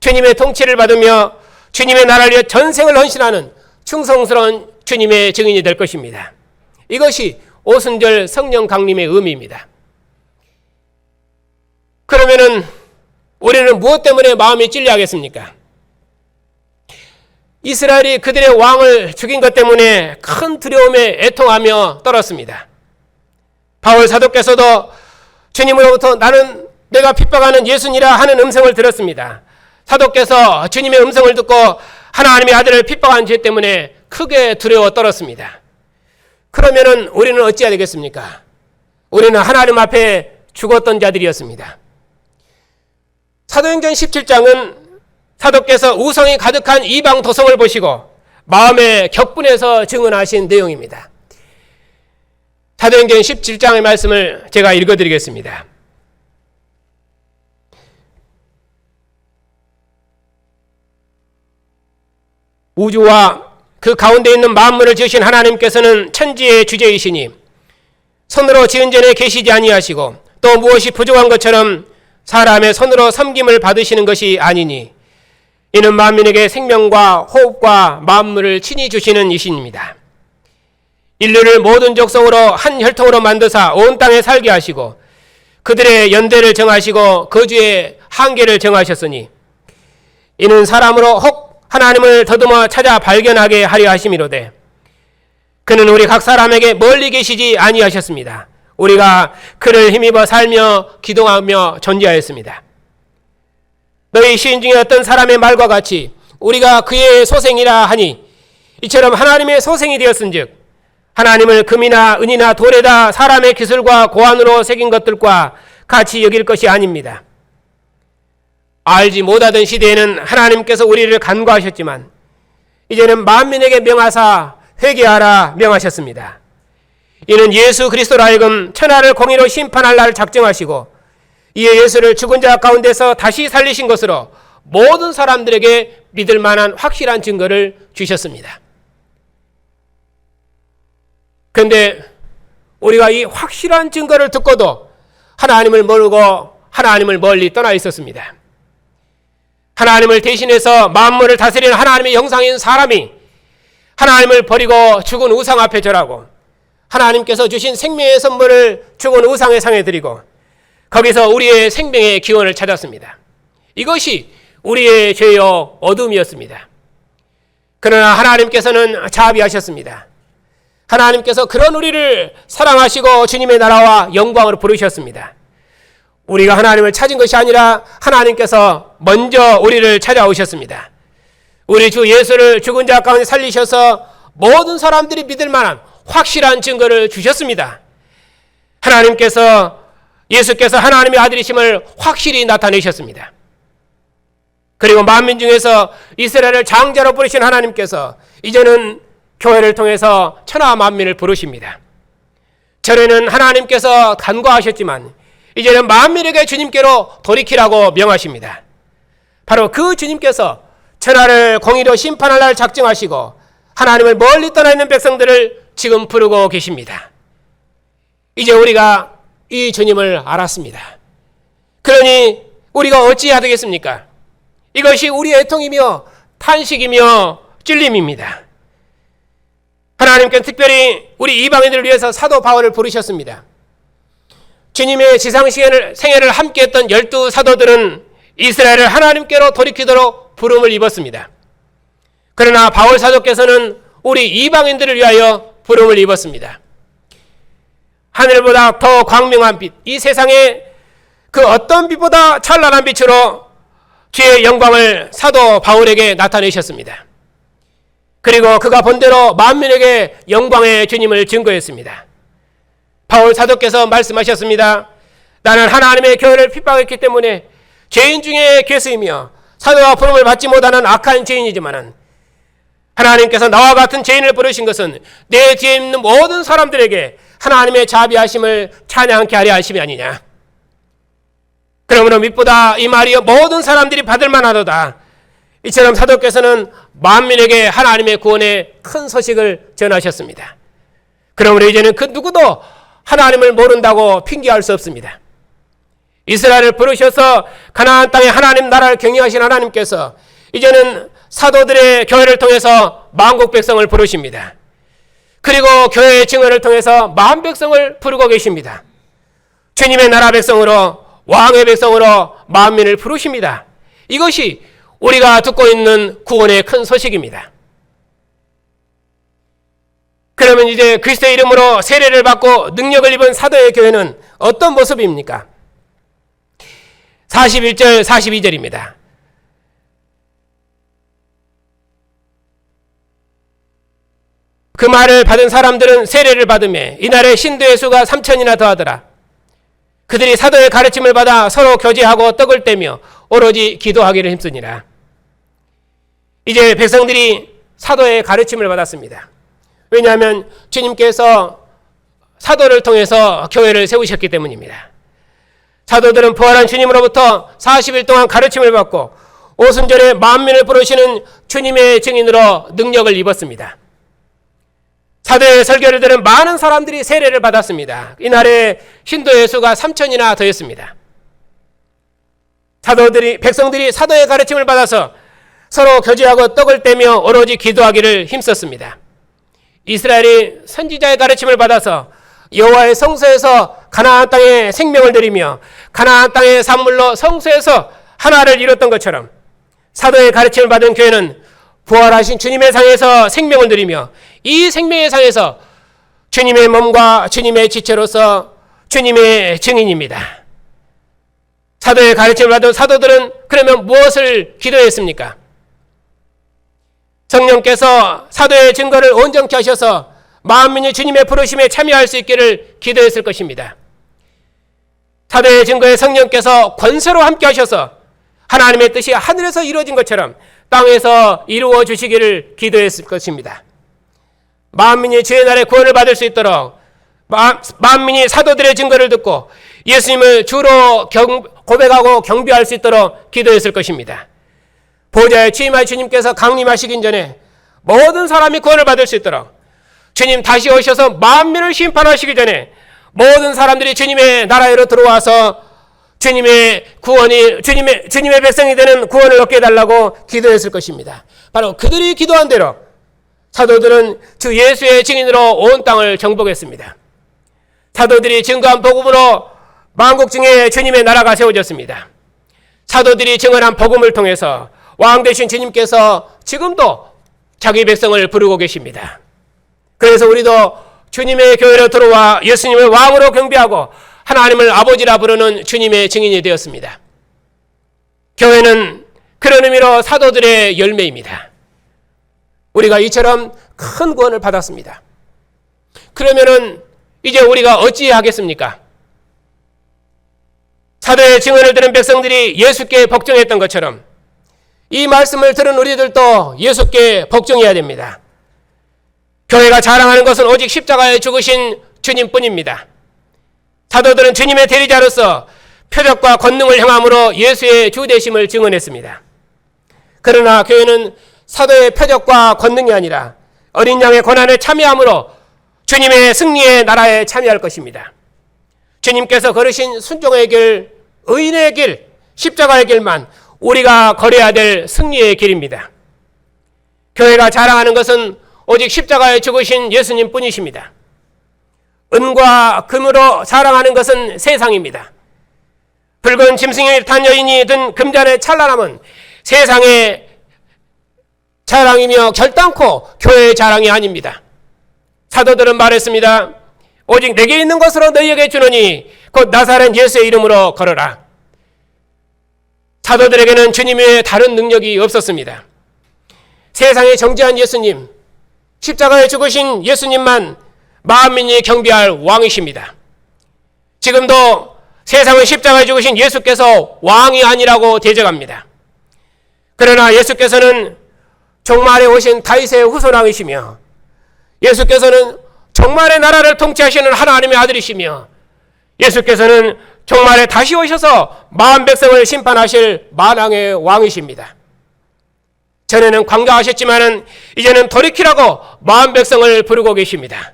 주님의 통치를 받으며 주님의 나라를 위해 전생을 헌신하는 충성스러운 주님의 증인이 될 것입니다. 이것이 오순절 성령 강림의 의미입니다. 그러면은 우리는 무엇 때문에 마음이 찔려하겠습니까? 이스라엘이 그들의 왕을 죽인 것 때문에 큰 두려움에 애통하며 떨었습니다. 바울 사도께서도 주님으로부터 나는 내가 핍박하는 예수니라 하는 음성을 들었습니다. 사도께서 주님의 음성을 듣고 하나님의 아들을 핍박한 죄 때문에 크게 두려워 떨었습니다. 그러면은 우리는 어찌해야 되겠습니까? 우리는 하나님 앞에 죽었던 자들이었습니다. 사도행전 17장은 사도께서 우성이 가득한 이방 도성을 보시고 마음에 격분해서 증언하신 내용입니다. 사도행전 17장의 말씀을 제가 읽어드리겠습니다. 우주와 그 가운데 있는 만물을 지으신 하나님께서는 천지의 주제이시니 손으로 지은 전에 계시지 아니하시고 또 무엇이 부족한 것처럼 사람의 손으로 섬김을 받으시는 것이 아니니 이는 만민에게 생명과 호흡과 만물을 친히 주시는 이신입니다. 인류를 모든 족속으로 한 혈통으로 만드사 온 땅에 살게 하시고 그들의 연대를 정하시고 거주의 한계를 정하셨으니 이는 사람으로 혹 하나님을 더듬어 찾아 발견하게 하려 하심이로되 그는 우리 각 사람에게 멀리 계시지 아니하셨습니다. 우리가 그를 힘입어 살며 기동하며 존재하였습니다. 너희 시인 중에 어떤 사람의 말과 같이 우리가 그의 소생이라 하니 이처럼 하나님의 소생이 되었은즉 하나님을 금이나 은이나 돌에다 사람의 기술과 고안으로 새긴 것들과 같이 여길 것이 아닙니다. 알지 못하던 시대에는 하나님께서 우리를 간과하셨지만 이제는 만민에게 명하사 회개하라 명하셨습니다. 이는 예수 그리스도로 하여금 천하를 공의로 심판할 날을 작정하시고 이에 예수를 죽은 자 가운데서 다시 살리신 것으로 모든 사람들에게 믿을 만한 확실한 증거를 주셨습니다. 그런데 우리가 이 확실한 증거를 듣고도 하나님을 모르고 하나님을 멀리 떠나 있었습니다. 하나님을 대신해서 만물을 다스리는 하나님의 형상인 사람이 하나님을 버리고 죽은 우상 앞에 절하고 하나님께서 주신 생명의 선물을 죽은 우상의 상에 드리고 거기서 우리의 생명의 기원을 찾았습니다. 이것이 우리의 죄요 어둠이었습니다. 그러나 하나님께서는 자비하셨습니다. 하나님께서 그런 우리를 사랑하시고 주님의 나라와 영광으로 부르셨습니다. 우리가 하나님을 찾은 것이 아니라 하나님께서 먼저 우리를 찾아오셨습니다. 우리 주 예수를 죽은 자 가운데 살리셔서 모든 사람들이 믿을 만한 확실한 증거를 주셨습니다. 예수께서 하나님의 아들이심을 확실히 나타내셨습니다. 그리고 만민 중에서 이스라엘을 장자로 부르신 하나님께서 이제는 교회를 통해서 천하 만민을 부르십니다. 전에는 하나님께서 간과하셨지만 이제는 만민에게 주님께로 돌이키라고 명하십니다. 바로 그 주님께서 천하를 공의로 심판할 날 작정하시고 하나님을 멀리 떠나 있는 백성들을 지금 부르고 계십니다. 이제 우리가 이 주님을 알았습니다. 그러니 우리가 어찌해야 되겠습니까? 이것이 우리의 애통이며 탄식이며 찔림입니다. 하나님께는 특별히 우리 이방인들을 위해서 사도 바울을 부르셨습니다. 주님의 지상 생애를 함께했던 12사도들은 이스라엘을 하나님께로 돌이키도록 부름을 입었습니다. 그러나 바울 사도께서는 우리 이방인들을 위하여 부름을 입었습니다. 하늘보다 더 광명한 빛, 이 세상에 그 어떤 빛보다 찬란한 빛으로 주의 영광을 사도 바울에게 나타내셨습니다. 그리고 그가 본대로 만민에게 영광의 주님을 증거했습니다. 바울 사도께서 말씀하셨습니다. 나는 하나님의 교회를 핍박했기 때문에 죄인 중에 괴수이며 사도와 부름을 받지 못하는 악한 죄인이지만 하나님께서 나와 같은 죄인을 부르신 것은 내 뒤에 있는 모든 사람들에게 하나님의 자비하심을 찬양케 하려 하심이 아니냐. 그러므로 빛보다 이 말이 모든 사람들이 받을 만하도다. 이처럼 사도께서는 만민에게 하나님의 구원의 큰 소식을 전하셨습니다. 그러므로 이제는 그 누구도 하나님을 모른다고 핑계할 수 없습니다. 이스라엘을 부르셔서 가나안 땅에 하나님 나라를 경영하신 하나님께서 이제는 사도들의 교회를 통해서 만국 백성을 부르십니다. 그리고 교회의 증언을 통해서 만 백성을 부르고 계십니다. 주님의 나라 백성으로 왕의 백성으로 만민을 부르십니다. 이것이 우리가 듣고 있는 구원의 큰 소식입니다. 그러면 이제 그리스도의 이름으로 세례를 받고 능력을 입은 사도의 교회는 어떤 모습입니까? 41절 42절입니다. 그 말을 받은 사람들은 세례를 받으며 이날에 신도의 수가 3,000이나 더하더라. 그들이 사도의 가르침을 받아 서로 교제하고 떡을 떼며 오로지 기도하기를 힘쓰니라. 이제 백성들이 사도의 가르침을 받았습니다. 왜냐하면 주님께서 사도를 통해서 교회를 세우셨기 때문입니다. 사도들은 부활한 주님으로부터 40일 동안 가르침을 받고 오순절에 만민을 부르시는 주님의 증인으로 능력을 입었습니다. 사도의 설교를 들은 많은 사람들이 세례를 받았습니다. 이날에 신도의 수가 3,000이나 더했습니다. 백성들이 사도의 가르침을 받아서 서로 교제하고 떡을 떼며 오로지 기도하기를 힘썼습니다. 이스라엘이 선지자의 가르침을 받아서 여호와의 성소에서 가나안 땅에 생명을 드리며 가나안 땅의 산물로 성소에서 하나를 이뤘던 것처럼 사도의 가르침을 받은 교회는 부활하신 주님의 상에서 생명을 드리며 이 생명의 상에서 주님의 몸과 주님의 지체로서 주님의 증인입니다. 사도의 가르침을 받은 사도들은 그러면 무엇을 기도했습니까? 성령께서 사도의 증거를 온전케 하셔서 만민이 주님의 부르심에 참여할 수 있기를 기도했을 것입니다. 사도의 증거에 성령께서 권세로 함께 하셔서 하나님의 뜻이 하늘에서 이루어진 것처럼 땅에서 이루어 주시기를 기도했을 것입니다. 만민이 주의 날에 구원을 받을 수 있도록 만민이 사도들의 증거를 듣고 예수님을 주로 고백하고 경배할 수 있도록 기도했을 것입니다. 보좌에 취임할 주님께서 강림하시기 전에 모든 사람이 구원을 받을 수 있도록 주님 다시 오셔서 만민을 심판하시기 전에 모든 사람들이 주님의 나라로 들어와서 주님의 백성이 되는 구원을 얻게 해달라고 기도했을 것입니다. 바로 그들이 기도한 대로 사도들은 주 예수의 증인으로 온 땅을 정복했습니다. 사도들이 증거한 복음으로 만국 중에 주님의 나라가 세워졌습니다. 사도들이 증언한 복음을 통해서 왕 되신 주님께서 지금도 자기 백성을 부르고 계십니다. 그래서 우리도 주님의 교회로 들어와 예수님을 왕으로 경배하고 하나님을 아버지라 부르는 주님의 증인이 되었습니다. 교회는 그런 의미로 사도들의 열매입니다. 우리가 이처럼 큰 구원을 받았습니다. 그러면은 이제 우리가 어찌하겠습니까? 사도의 증언을 들은 백성들이 예수께 복종했던 것처럼 이 말씀을 들은 우리들도 예수께 복종해야 됩니다. 교회가 자랑하는 것은 오직 십자가에 죽으신 주님뿐입니다. 사도들은 주님의 대리자로서 표적과 권능을 행함으로 예수의 주되심을 증언했습니다. 그러나 교회는 사도의 표적과 권능이 아니라 어린 양의 고난에 참여함으로 주님의 승리의 나라에 참여할 것입니다. 주님께서 걸으신 순종의 길, 의인의 길, 십자가의 길만 우리가 걸어야 될 승리의 길입니다. 교회가 자랑하는 것은 오직 십자가에 죽으신 예수님 뿐이십니다. 은과 금으로 자랑하는 것은 세상입니다. 붉은 짐승을 탄 여인이 든 금잔의 찬란함은 세상의 자랑이며 결단코 교회의 자랑이 아닙니다. 사도들은 말했습니다. 오직 내게 있는 것으로 너희에게 주노니 곧 나사렛 예수의 이름으로 걸어라. 사도들에게는 주님 외에 다른 능력이 없었습니다. 세상에 정죄한 예수님, 십자가에 죽으신 예수님만 만민이 경배할 왕이십니다. 지금도 세상은 십자가에 죽으신 예수께서 왕이 아니라고 대적합니다. 그러나 예수께서는 종말에 오신 다윗의 후손왕이시며 예수께서는 종말의 나라를 통치하시는 하나님의 아들이시며 예수께서는 종말에 다시 오셔서 만민 백성을 심판하실 만왕의 왕이십니다. 전에는 관가하셨지만은 이제는 돌이키라고 만민 백성을 부르고 계십니다.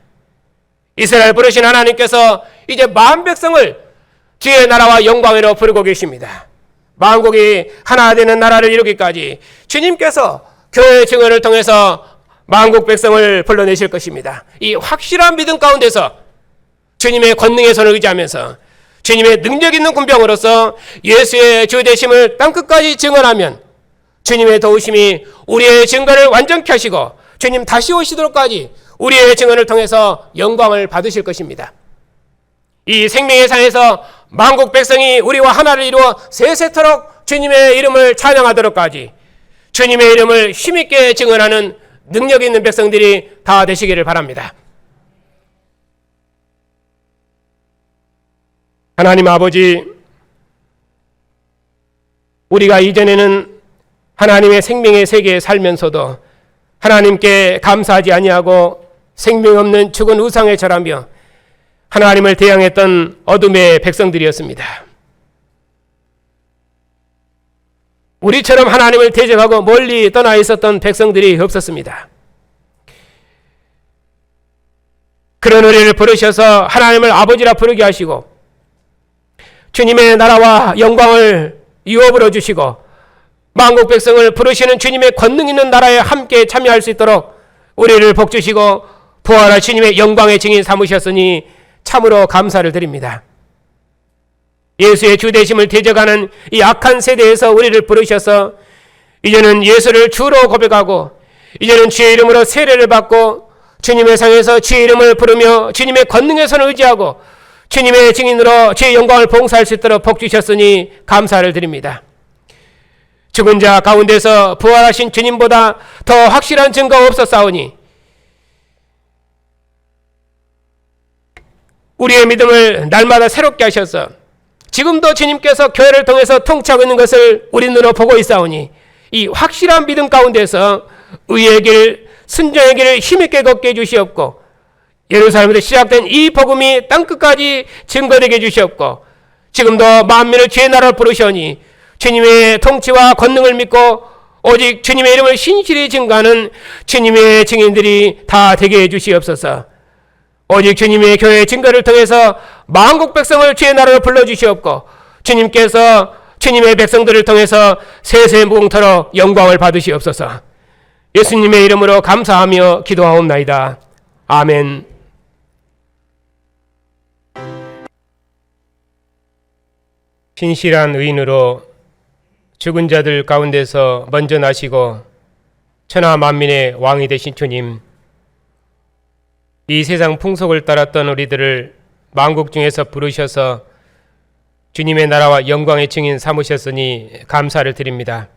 이스라엘 부르신 하나님께서 이제 만민 백성을 주의 나라와 영광으로 부르고 계십니다. 만국이 하나 되는 나라를 이루기까지 주님께서 교회의 증언을 통해서 만국 백성을 불러내실 것입니다. 이 확실한 믿음 가운데서 주님의 권능의 손을 의지하면서 주님의 능력 있는 군병으로서 예수의 주 되심을 땅끝까지 증언하면 주님의 도우심이 우리의 증거를 완전케 하시고 주님 다시 오시도록까지 우리의 증언을 통해서 영광을 받으실 것입니다. 이 생명의 상에서 만국 백성이 우리와 하나를 이루어 세세토록 주님의 이름을 찬양하도록까지 주님의 이름을 힘있게 증언하는 능력 있는 백성들이 다 되시기를 바랍니다. 하나님 아버지, 우리가 이전에는 하나님의 생명의 세계에 살면서도 하나님께 감사하지 아니하고 생명 없는 죽은 우상에 절하며 하나님을 대항했던 어둠의 백성들이었습니다. 우리처럼 하나님을 대적하고 멀리 떠나 있었던 백성들이 없었습니다. 그런 우리를 부르셔서 하나님을 아버지라 부르게 하시고 주님의 나라와 영광을 유업으로 주시고 만국 백성을 부르시는 주님의 권능 있는 나라에 함께 참여할 수 있도록 우리를 복주시고 부활할 주님의 영광의 증인 삼으셨으니 참으로 감사를 드립니다. 예수의 주되심을 대적하는 이 악한 세대에서 우리를 부르셔서 이제는 예수를 주로 고백하고 이제는 주의 이름으로 세례를 받고 주님의 상에서 주의 이름을 부르며 주님의 권능의 손을 의지하고 주님의 증인으로 주의 영광을 봉사할 수 있도록 복주셨으니 감사를 드립니다. 죽은 자 가운데서 부활하신 주님보다 더 확실한 증거가 없었사오니 우리의 믿음을 날마다 새롭게 하셔서 지금도 주님께서 교회를 통해서 통치하고 있는 것을 우리 눈으로 보고 있사오니 이 확실한 믿음 가운데서 의의 길, 순종의 길을 힘있게 걷게 해주시옵고, 예루살렘에서 시작된 이 복음이 땅끝까지 증거되게 해주시옵고, 지금도 만민을 주의 나라로 부르시오니 주님의 통치와 권능을 믿고 오직 주님의 이름을 신실히 증거하는 주님의 증인들이 다 되게 해주시옵소서. 오직 주님의 교회의 증거를 통해서 만국 백성을 주의 나라로 불러주시옵고, 주님께서 주님의 백성들을 통해서 세세 무궁토록 영광을 받으시옵소서. 예수님의 이름으로 감사하며 기도하옵나이다. 아멘. 신실한 의인으로 죽은 자들 가운데서 먼저 나시고 천하 만민의 왕이 되신 주님, 이 세상 풍속을 따랐던 우리들을 만국 중에서 부르셔서 주님의 나라와 영광의 증인 삼으셨으니 감사를 드립니다.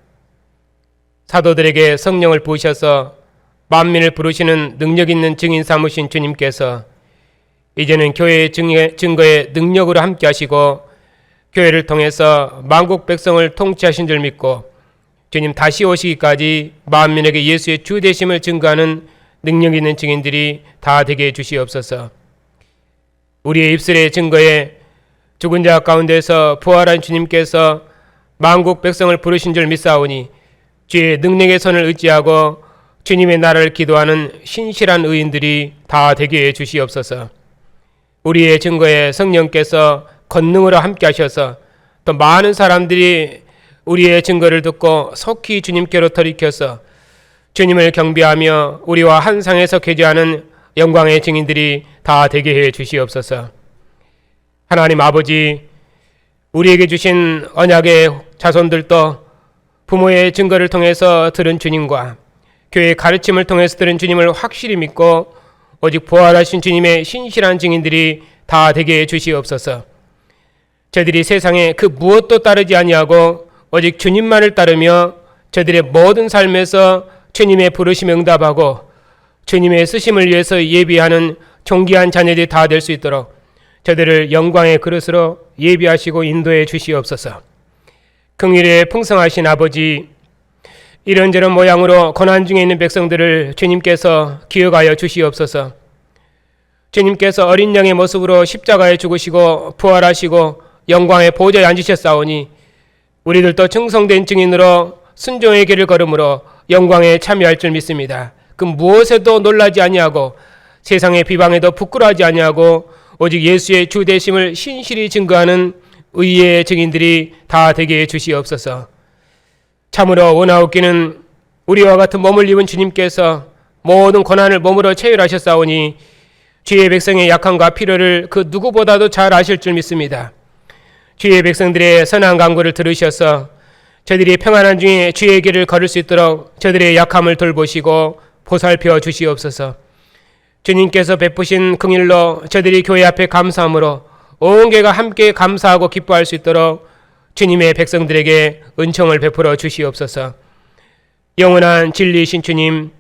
사도들에게 성령을 부으셔서 만민을 부르시는 능력 있는 증인 삼으신 주님께서 이제는 교회의 증거의 능력으로 함께 하시고 교회를 통해서 만국 백성을 통치하신 줄 믿고 주님 다시 오시기까지 만민에게 예수의 주 되심을 증거하는 능력 있는 증인들이 다 되게 해주시옵소서. 우리의 입술의 증거에 죽은 자 가운데서 부활한 주님께서 만국 백성을 부르신 줄 믿사오니 주의 능력의 손을 의지하고 주님의 나라를 기도하는 신실한 의인들이 다 되게 해주시옵소서. 우리의 증거에 성령께서 권능으로 함께 하셔서 또 많은 사람들이 우리의 증거를 듣고 속히 주님께로 돌이켜서 주님을 경배하며 우리와 한 상에서 교제하는 영광의 증인들이 다 되게 해 주시옵소서. 하나님 아버지, 우리에게 주신 언약의 자손들도 부모의 증거를 통해서 들은 주님과 교회의 가르침을 통해서 들은 주님을 확실히 믿고 오직 부활하신 주님의 신실한 증인들이 다 되게 해 주시옵소서. 저들이 세상에 그 무엇도 따르지 아니하고 오직 주님만을 따르며 저들의 모든 삶에서 주님의 부르심에 응답하고 주님의 쓰심을 위해서 예비하는 존귀한 자녀들이 다 될 수 있도록 저들을 영광의 그릇으로 예비하시고 인도해 주시옵소서. 긍휼에 풍성하신 아버지, 이런저런 모양으로 고난 중에 있는 백성들을 주님께서 기억하여 주시옵소서. 주님께서 어린 양의 모습으로 십자가에 죽으시고 부활하시고 영광의 보좌에 앉으셨사오니 우리들도 충성된 증인으로 순종의 길을 걸음으로 영광에 참여할 줄 믿습니다. 그 무엇에도 놀라지 아니하고 세상의 비방에도 부끄러워하지 아니하고 오직 예수의 주 되심을 신실히 증거하는 의의 증인들이 다 되게 해 주시옵소서. 참으로 원하옵기는 우리와 같은 몸을 입은 주님께서 모든 고난을 몸으로 체휼하셨사오니 주의 백성의 약함과 필요를 그 누구보다도 잘 아실 줄 믿습니다. 주의 백성들의 선한 간구를 들으셔서 저들이 평안한 중에 주의 길을 걸을 수 있도록 저들의 약함을 돌보시고 보살펴 주시옵소서. 주님께서 베푸신 긍휼로 저들이 교회 앞에 감사함으로 온 교회가 함께 감사하고 기뻐할 수 있도록 주님의 백성들에게 은총을 베풀어 주시옵소서. 영원한 진리이신 주님,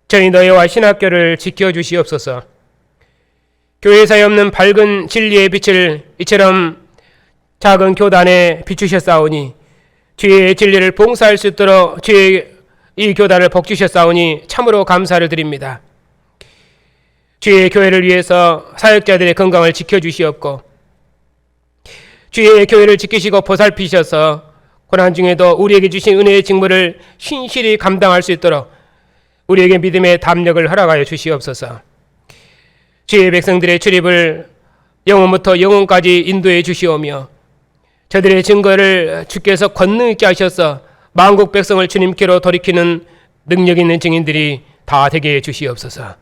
저희 너희와 신학교를 지켜주시옵소서. 교회사에 없는 밝은 진리의 빛을 이처럼 작은 교단에 비추셨사오니 주의 진리를 봉사할 수 있도록 주의 이 교단을 복주셨사오니 참으로 감사를 드립니다. 주의 교회를 위해서 사역자들의 건강을 지켜주시옵고 주의 교회를 지키시고 보살피셔서 고난 중에도 우리에게 주신 은혜의 직무를 신실히 감당할 수 있도록 우리에게 믿음의 담력을 허락하여 주시옵소서. 주의 백성들의 출입을 영원부터 영원까지 인도해 주시오며 저들의 증거를 주께서 권능 있게 하셔서 만국 백성을 주님께로 돌이키는 능력 있는 증인들이 다 되게 해 주시옵소서.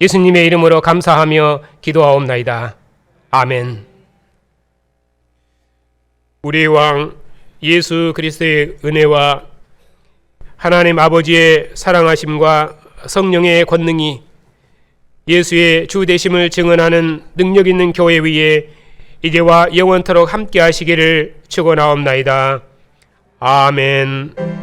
예수님의 이름으로 감사하며 기도하옵나이다. 아멘. 우리의 왕 예수 그리스도의 은혜와 하나님 아버지의 사랑하심과 성령의 권능이 예수의 주 되심을 증언하는 능력 있는 교회 위에 이제와 영원토록 함께 하시기를 축원하옵나이다. 아멘.